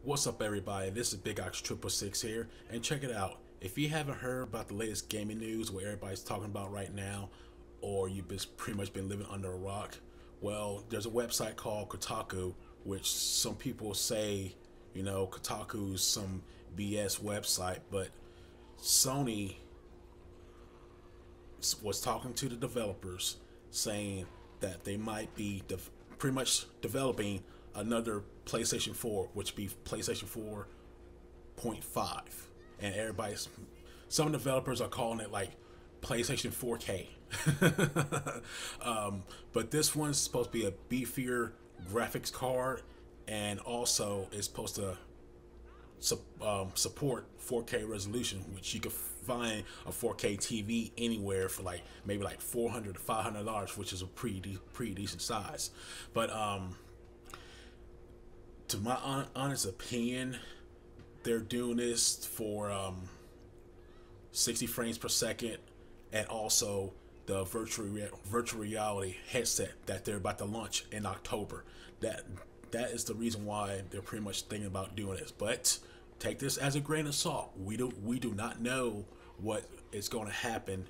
What's up, everybody? This is Big Ox 666 here, and check it out. If you haven't heard about the latest gaming news, what everybody's talking about right now, or you've pretty much been living under a rock, well, there's a website called Kotaku, which some people say, Kotaku's some BS website, but Sony was talking to the developers, saying that they might be pretty much developing another PlayStation 4, which would be PlayStation 4.5, and some developers are calling it like PlayStation 4K. But this one's supposed to be a beefier graphics card, and also it's supposed to support 4K resolution, which you can find a 4K TV anywhere for maybe $400 to $500, which is a pretty decent size. But to my honest opinion, they're doing this for 60 frames per second, and also the virtual reality headset that they're about to launch in October. That is the reason why they're pretty much thinking about doing this. But take this as a grain of salt. We do not know what is going to happen.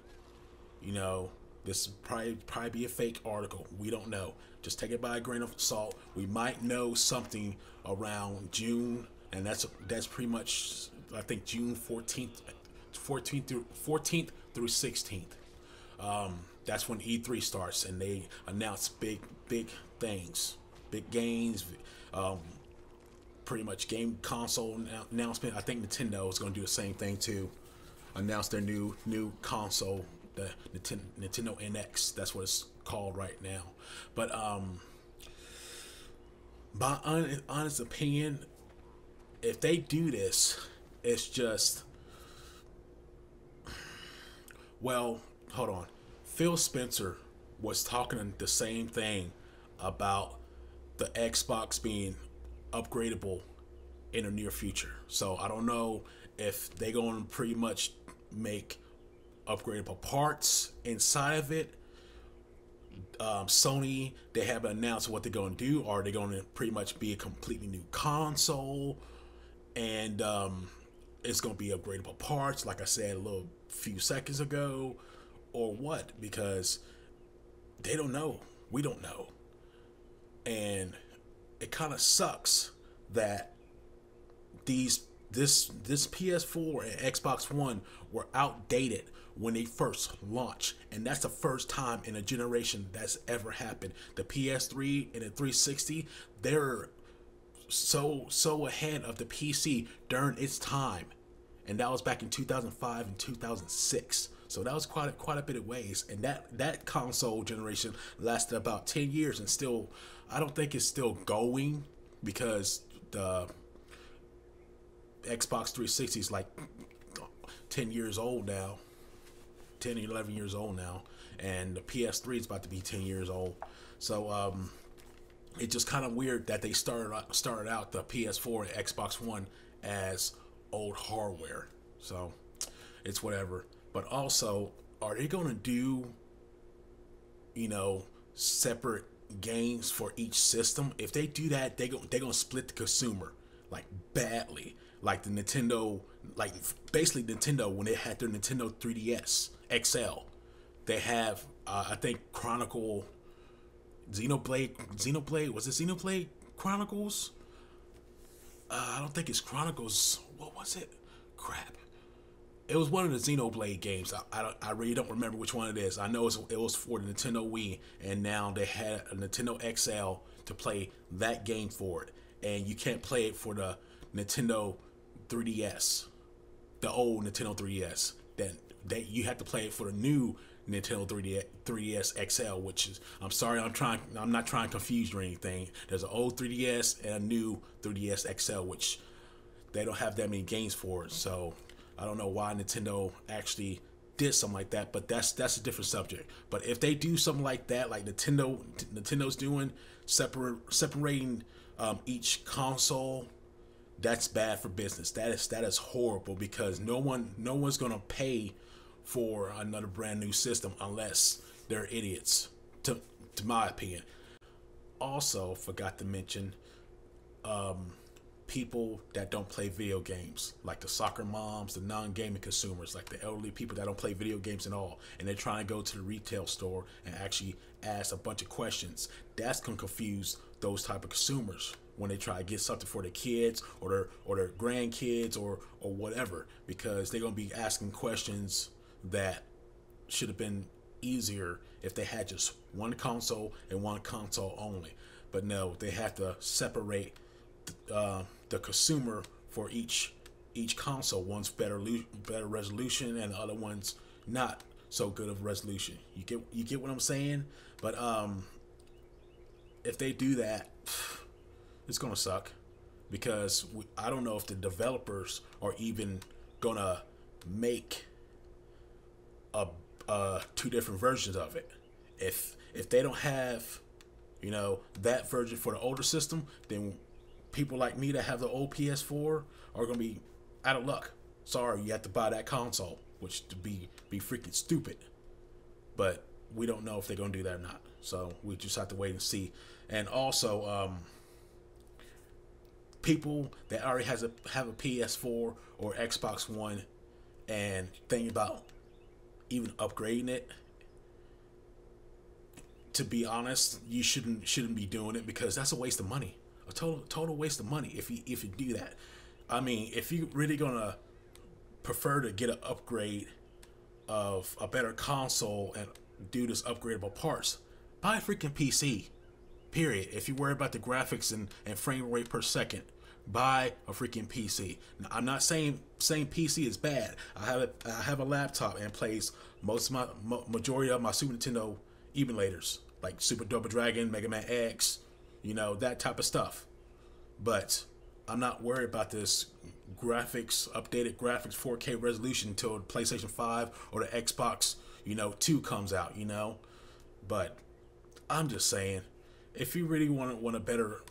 This probably be a fake article. We don't know. Just take it by a grain of salt. We might know something around June, and that's pretty much, I think, June 14th through 16th. That's when E3 starts, and they announce big things, big games, pretty much game console announcement. I think Nintendo is going to do the same thing too. Announce their new console, the Nintendo NX. That's what it's called right now. But my honest opinion, if they do this, it's just, well, hold on. Phil Spencer was talking the same thing about the Xbox being upgradable in the near future. So I don't know if they're going to pretty much make upgradable parts inside of it. Sony, they haven't announced what they're going to do. Are they going to pretty much be a completely new console, and it's going to be upgradable parts, like I said a little few seconds ago, or what? Because they don't know. We don't know. And it kind of sucks that this PS4 and Xbox One were outdated when they first launched, and that's the first time in a generation that's ever happened. The PS3 and the 360, they're so ahead of the PC during its time, and that was back in 2005 and 2006. So that was quite a bit of ways, and that console generation lasted about 10 years, and still, I don't think it's still going, because the Xbox 360 is like 10 years old now, 10 or 11 years old now, and the PS3 is about to be 10 years old. So it's just kind of weird that they started out the PS4 and Xbox One as old hardware. So it's whatever. But also, are they going to do, separate games for each system? If they do that, they're going to split the consumer, like, badly. Like the Nintendo, basically Nintendo, when they had their Nintendo 3DS XL, they have, I think, Xenoblade, was it Xenoblade Chronicles? I don't think it's Chronicles. What was it? Crap. It was one of the Xenoblade games. I really don't remember which one it is. I know it was for the Nintendo Wii, and now they had a Nintendo XL to play that game for it. And you can't play it for the Nintendo 3DS, the old Nintendo 3DS. That you have to play it for the new Nintendo 3DS XL, which is, I'm sorry, I'm not trying to confuse you or anything. There's an old 3DS and a new 3DS XL, which they don't have that many games for it. So I don't know why Nintendo actually did something like that, but that's a different subject. But if they do something like that, like Nintendo's doing, separating each console, that's bad for business. That is horrible, because no one's gonna pay for another brand new system unless they're idiots, to my opinion. Also, forgot to mention, people that don't play video games, like the soccer moms, the non-gaming consumers, like the elderly people that don't play video games at all, and they're trying to go to the retail store and actually ask a bunch of questions. That's gonna confuse those type of consumers when they try to get something for their kids or their grandkids or whatever, because they're gonna be asking questions that should have been easier if they had just one console and one console only. But no, they have to separate the consumer for each console. One's better resolution and the other one's not so good of resolution. You get what I'm saying? But if they do that, it's gonna suck, because I don't know if the developers are even gonna make two different versions of it. If they don't have, you know, that version for the older system, then people like me that have the old PS4 are gonna be out of luck. Sorry, you have to buy that console, which to be freaking stupid. But we don't know if they're gonna do that or not, so we just have to wait and see. And also, people that already have a PS4 or Xbox One and thinking about even upgrading it, to be honest, you shouldn't be doing it, because that's a waste of money. A total waste of money if you do that. I mean, if you really gonna prefer to get an upgrade of a better console and do this upgradable parts, buy a freaking PC. Period. If you worry about the graphics and frame rate per second, buy a freaking PC. Now, I'm not saying PC is bad. I have a laptop and plays majority of my Super Nintendo emulators, like Super Double Dragon, Mega Man X, you know, that type of stuff. But I'm not worried about this updated graphics 4K resolution until the PlayStation 5 or the Xbox, 2 comes out, But I'm just saying, if you really want a better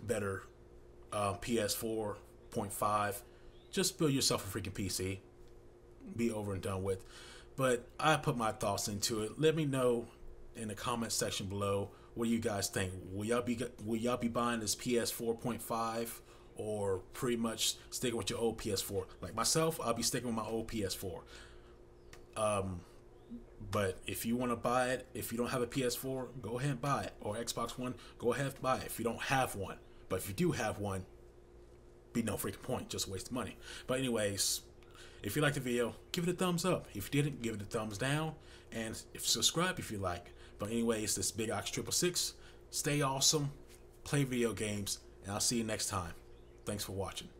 PS4.5, just build yourself a freaking PC. Be over and done with. But I put my thoughts into it. Let me know in the comment section below, what do you guys think? Will y'all be buying this PS4.5 or pretty much sticking with your old PS4? Like myself, I'll be sticking with my old PS4. But if you want to buy it, if you don't have a PS4, go ahead and buy it. Or Xbox One, go ahead and buy it if you don't have one. But if you do have one, be no freaking point, just waste money. But anyways, if you liked the video, give it a thumbs up. If you didn't, give it a thumbs down. And subscribe if you like. But anyways, this Big Ox 666. Stay awesome, play video games, and I'll see you next time. Thanks for watching.